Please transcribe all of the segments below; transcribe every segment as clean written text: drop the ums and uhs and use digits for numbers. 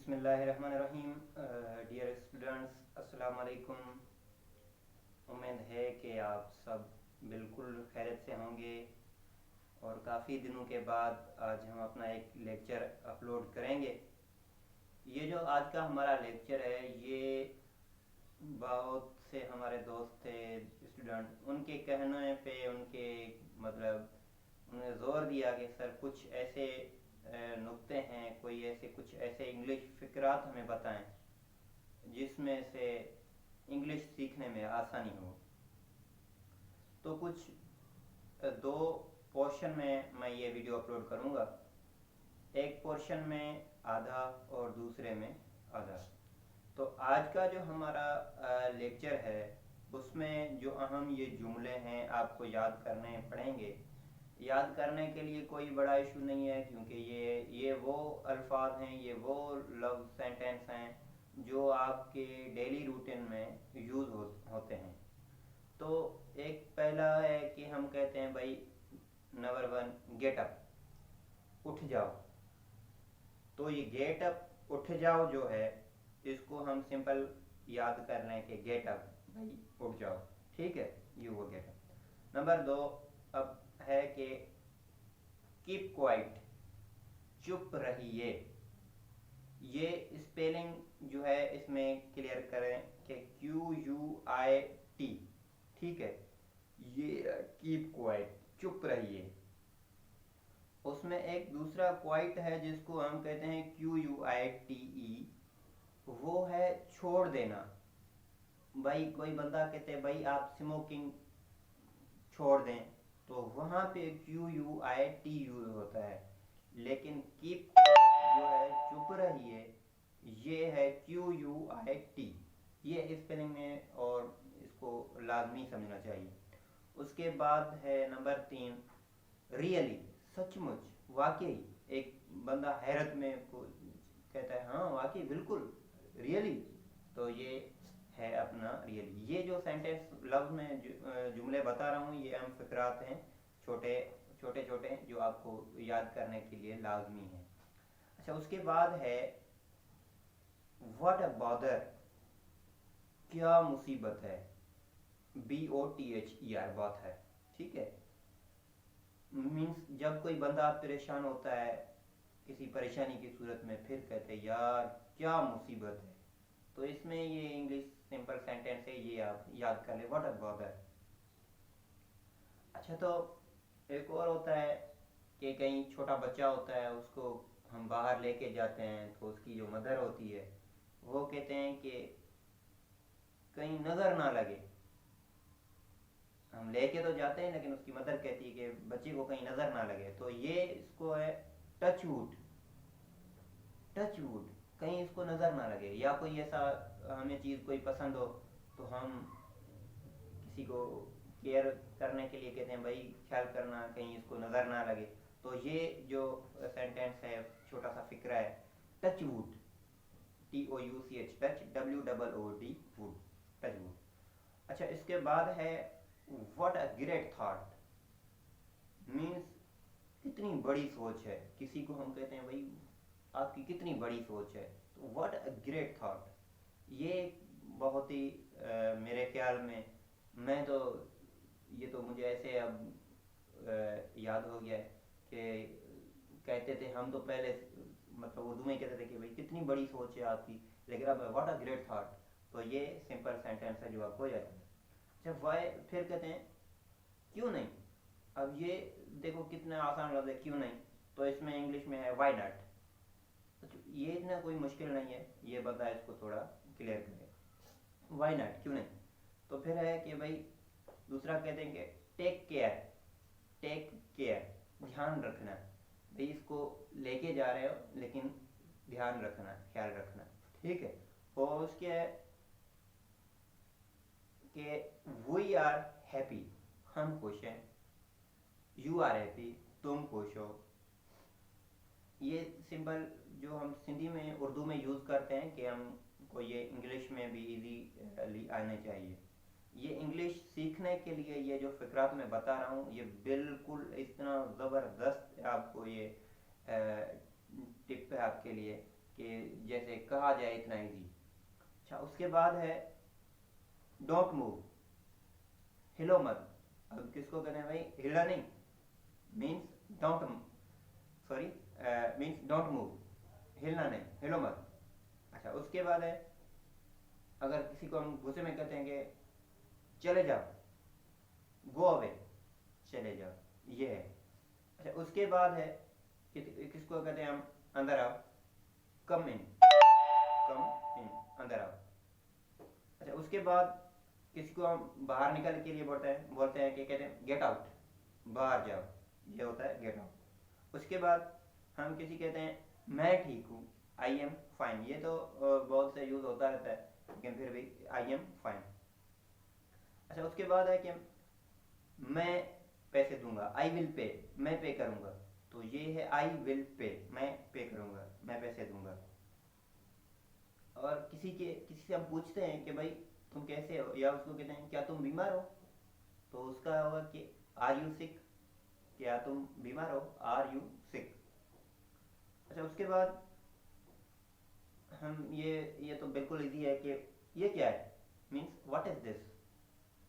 बिस्मिल्लाहिर्रहमानिर्रहीम। Dear students, अस्सलाम वालेकुम। उम्मीद है कि आप सब बिल्कुल खैरियत से होंगे और काफ़ी दिनों के बाद आज हम अपना एक लेक्चर अपलोड करेंगे। ये जो आज का हमारा लेक्चर है, ये बहुत से हमारे दोस्त थे स्टूडेंट, उनके कहने पे उनके मतलब उन्होंने ज़ोर दिया कि सर कुछ ऐसे नुक्ते हैं, कोई ऐसे कुछ ऐसे इंग्लिश फ़िक्रात हमें बताएं जिसमें से इंग्लिश सीखने में आसानी हो। तो कुछ दो पोर्शन में मैं ये वीडियो अपलोड करूँगा, एक पोर्शन में आधा और दूसरे में आधा। तो आज का जो हमारा लेक्चर है उसमें जो अहम ये जुमले हैं आपको याद करने पड़ेंगे। याद करने के लिए कोई बड़ा इशू नहीं है, क्योंकि ये वो अल्फाज हैं, ये वो लव सेंटेंस हैं जो आपके डेली रूटीन में यूज़ होते हैं। तो एक पहला है कि हम कहते हैं भाई नंबर 1 गेट अप, उठ जाओ। तो ये गेट अप उठ जाओ जो है इसको हम सिंपल याद कर लें कि गेट अप, भाई उठ जाओ, ठीक है, ये वो गेट अप। नंबर 2 अब है कि कीप क्वाइट, चुप रहिए। ये स्पेलिंग जो है इसमें क्लियर करें कि QUIT, ठीक है, ये कीप क्वाइट, चुप रहिए। उसमें एक दूसरा क्वाइट है जिसको हम कहते हैं QUITE, वो है छोड़ देना। भाई कोई बंदा कहते हैं भाई आप स्मोकिंग छोड़ दें, तो वहाँ पे QUIT यूज होता है, लेकिन कीप जो है चुप रहिए, ये है QUIT। ये स्पेलिंग में और इसको लाजमी समझना चाहिए। उसके बाद है नंबर 3 रियली, सचमुच, वाकई। एक बंदा हैरत में कहता है हाँ वाकई, बिल्कुल, रियली, तो ये है अपना रियली। ये जो सेंटेंस लफ्ज़ में जुमले बता रहा हूँ, ये हम फिक्रात हैं, छोटे छोटे जो आपको याद करने के लिए लाजमी है। अच्छा, उसके बाद है व्हाट अ बॉदर, क्या मुसीबत है, BOTHER, बात है, ठीक है। मीन्स जब कोई बंदा परेशान होता है किसी परेशानी की सूरत में, फिर कहते हैं यार क्या मुसीबत है, तो इसमें ये इंग्लिश सिंपल सेंटेंस है, ये आप याद कर ले, व्हाट अ बॉदर। अच्छा, तो एक और होता है कि कहीं छोटा बच्चा होता है, उसको हम बाहर लेके जाते हैं, तो उसकी जो मदर होती है वो कहते हैं कि कहीं नज़र ना लगे। हम लेके तो जाते हैं लेकिन उसकी मदर कहती है कि बच्चे को कहीं नज़र ना लगे, तो ये इसको है टच वुड, टच वुड, कहीं इसको नज़र ना लगे। या कोई ऐसा हमें चीज़ कोई पसंद हो तो हम किसी को केयर करने के लिए कहते हैं भाई ख्याल करना कहीं इसको नज़र ना लगे। तो ये जो सेंटेंस है, छोटा सा फिक्रा है, touch wood, TOUCH, touch, WOOD, would, touch wood. अच्छा, इसके बाद है what a great thought, means कितनी बड़ी सोच है। किसी को हम कहते हैं भाई आपकी कितनी बड़ी सोच है, तो व्हाट अ ग्रेट थॉट, ये बहुत ही मेरे ख्याल में, मैं तो ये तो मुझे ऐसे अब याद हो गया है कि कहते थे हम तो पहले मतलब उर्दू में कहते थे कि भाई कितनी बड़ी सोच है आपकी, लेकिन अब व्हाट अ ग्रेट थॉट, तो ये सिंपल सेंटेंस है जो आपको हो जाता है। अच्छा, वाई, फिर कहते हैं क्यों नहीं। अब ये देखो कितना आसान लफ्ज़ है, क्यों नहीं, तो इसमें इंग्लिश में है वाई नॉट। तो ये इतना कोई मुश्किल नहीं है, ये बंदा इसको थोड़ा क्लियर करेगा, वाई नॉट, क्यों नहीं। तो फिर है कि भाई दूसरा कहते हैं कि टेक केयर, टेक केयर, ध्यान रखना, भाई इसको लेके जा रहे हो लेकिन ध्यान रखना, ख्याल रखना, ठीक है। और उसके है कि वी आर हैप्पी, हम खुश हैं, यू आर हैप्पी, तुम खुश हो। ये सिंपल जो हम सिंधी में उर्दू में यूज़ करते हैं कि हमको ये इंग्लिश में भी इजीली आने चाहिए। ये इंग्लिश सीखने के लिए ये जो फ़िक्रात मैं बता रहा हूँ, ये बिल्कुल इतना ज़बरदस्त आपको ये टिप है आपके लिए कि जैसे कहा जाए इतना इजी। अच्छा, उसके बाद है डोंट मूव, हिलो मत। अब किसको कहते हैं भाई, हिलना नहीं, means don't, sorry, means don't move, हिलना नहीं, हिलो मत। अच्छा, उसके बाद है अगर किसी को हम गुस्से में कहते हैं कि चले जाओ, गो अवे, चले जाओ, ये है। अच्छा, उसके बाद है कि किसको कहते हैं हम, अंदर आओ, कम इन, कम इन, अंदर आओ। अच्छा, उसके बाद किसी को हम बाहर निकलने के लिए बोलते हैं कि कहते हैं गेट आउट, बाहर जाओ, ये होता है गेट आउट। उसके बाद हम किसी कहते हैं मैं ठीक हूँ, आई एम फाइन, ये तो बहुत से यूज़ होता रहता है, लेकिन फिर भी आई एम फाइन। अच्छा, उसके बाद है कि मैं पैसे दूंगा, आई विल पे, मैं पे करूंगा, तो ये है आई विल पे, मैं पे करूंगा, मैं पैसे दूंगा। और किसी से हम पूछते हैं कि भाई तुम कैसे हो, या उसको कहते हैं क्या तुम बीमार हो, तो उसका होगा कि आर यू सिक, क्या तुम बीमार हो, आर यू सिक। अच्छा, उसके बाद हम ये तो बिल्कुल इजी है कि ये क्या है, मीन्स व्हाट इज दिस,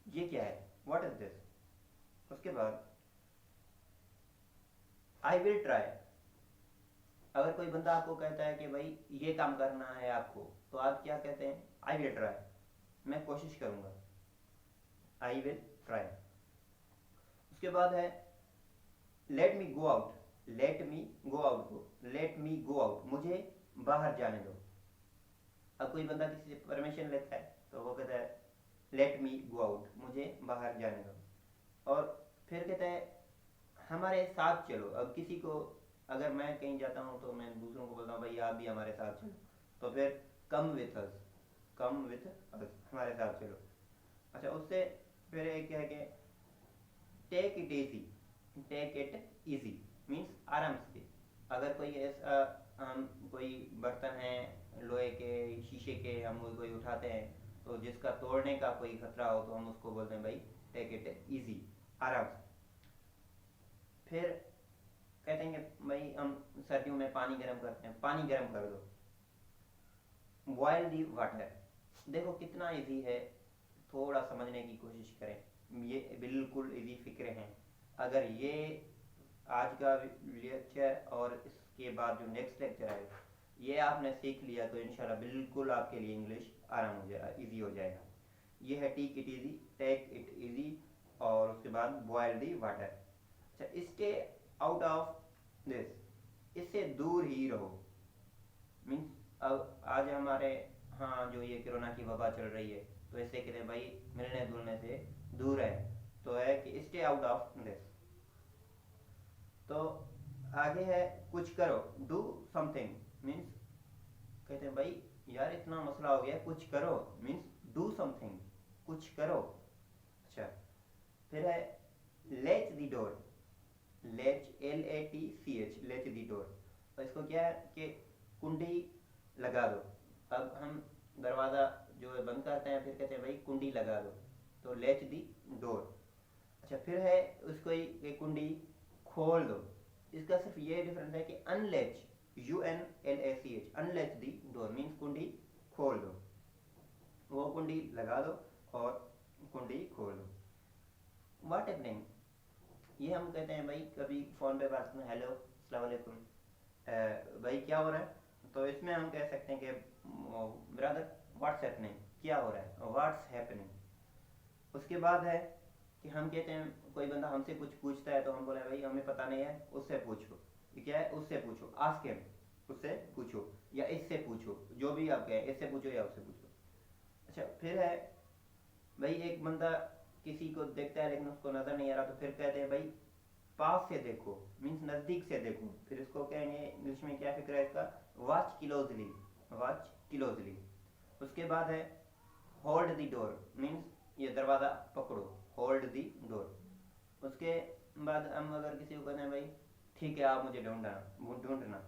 ये क्या है, व्हाट इज दिस। उसके बाद आई विल ट्राई, अगर कोई बंदा आपको कहता है कि भाई ये काम करना है आपको, तो आप क्या कहते हैं, आई विल ट्राई, मैं कोशिश करूंगा, आई विल ट्राई। उसके बाद है let me go out, let me go out को लेट मी गो आउट, मुझे बाहर जाने दो। अब कोई बंदा किसी से परमिशन लेता है तो वो कहता है लेट मी गो आउट, मुझे बाहर जाने दो। और फिर कहता है हमारे साथ चलो। अब किसी को, अगर मैं कहीं जाता हूँ तो मैं दूसरों को बोलता हूँ भाई आप भी हमारे साथ चलो, तो फिर come with us, come with us, हमारे साथ चलो। अच्छा, उससे फिर एक है कि take it easy, take it easy means आराम से। अगर कोई ऐसा कोई बर्तन है लोहे के, शीशे के, हम कोई उठाते हैं तो जिसका तोड़ने का कोई खतरा हो, तो हम उसको बोलते हैं भाई टेक इट इजी, आराम से। फिर कहते हैं कि भाई हम सर्दियों में पानी गर्म करते हैं, पानी गर्म कर दो, बॉयल दी वाटर। देखो कितना इजी है, थोड़ा समझने की कोशिश करें, ये बिल्कुल इजी फिक्रे हैं। अगर ये आज का लेक्चर और इसके बाद जो नेक्स्ट लेक्चर आएगा ये आपने सीख लिया तो इंशाल्लाह बिल्कुल आपके लिए इंग्लिश आराम हो जाएगा, इजी हो जाएगा। ये है take it easy, take it easy, और उसके बाद बॉयल दी वाटर। अच्छा, इसके आउट ऑफ दिस, इससे दूर ही रहो, मीन्स अब आज हमारे हाँ जो ये कोरोना की वबा चल रही है, तो इससे कहते हैं भाई मिलने जुलने से दूर है, तो है कि स्टे आउट ऑफ दिस। तो आगे है कुछ करो, डू समथिंग, मीन्स कहते हैं भाई यार इतना मसला हो गया, कुछ करो, मीन्स डू समथिंग, कुछ करो। अच्छा, फिर है latch the door, latch L A T C H, latch the door. तो इसको क्या है कि कुंडी लगा दो। अब हम दरवाज़ा जो है बंद करते हैं, फिर कहते हैं भाई कुंडी लगा दो, तो लेच दी डोर। अच्छा, फिर है उसको ये कुंडी खोल दो। इसका सिर्फ ये डिफरेंस है कि unlatch, U N L A C H, unlatch the door means कुंडी खोल दो, वो कुंडी लगा दो और कुंडी खोल दो। व्हाट हैपनिंग, ये हम कहते हैं भाई कभी फ़ोन पे बात करते हैं, हेलो अस्सलाम वालेकुम, भाई क्या हो रहा है, तो इसमें हम कह सकते हैं कि ब्रदर व्हाट्स हैपनिंग, क्या हो रहा है, व्हाट्स हैपनिंग। उसके बाद है कि हम कहते हैं कोई बंदा हमसे कुछ पूछता है तो हम बोले भाई हमें पता नहीं है, उससे पूछो। ये क्या है, उससे पूछो, आस्क हिम, उससे पूछो या इससे पूछो, जो भी आप कहें, इससे पूछो या उससे पूछो। अच्छा, फिर है भाई एक बंदा किसी को देखता है लेकिन उसको नजर नहीं आ रहा, तो फिर कहते हैं भाई पास से देखो, मीन्स नजदीक से देखो। फिर इसको कहेंगे इंग्लिश में, क्या फिक्र है इसका, वॉच क्लोजली, वॉच क्लोजली। उसके बाद है होल्ड द डोर, मीन्स ये दरवाज़ा पकड़ो, होल्ड द डोर। उसके बाद हम अगर किसी को कहते हैं भाई ठीक है आप मुझे ढूंढना,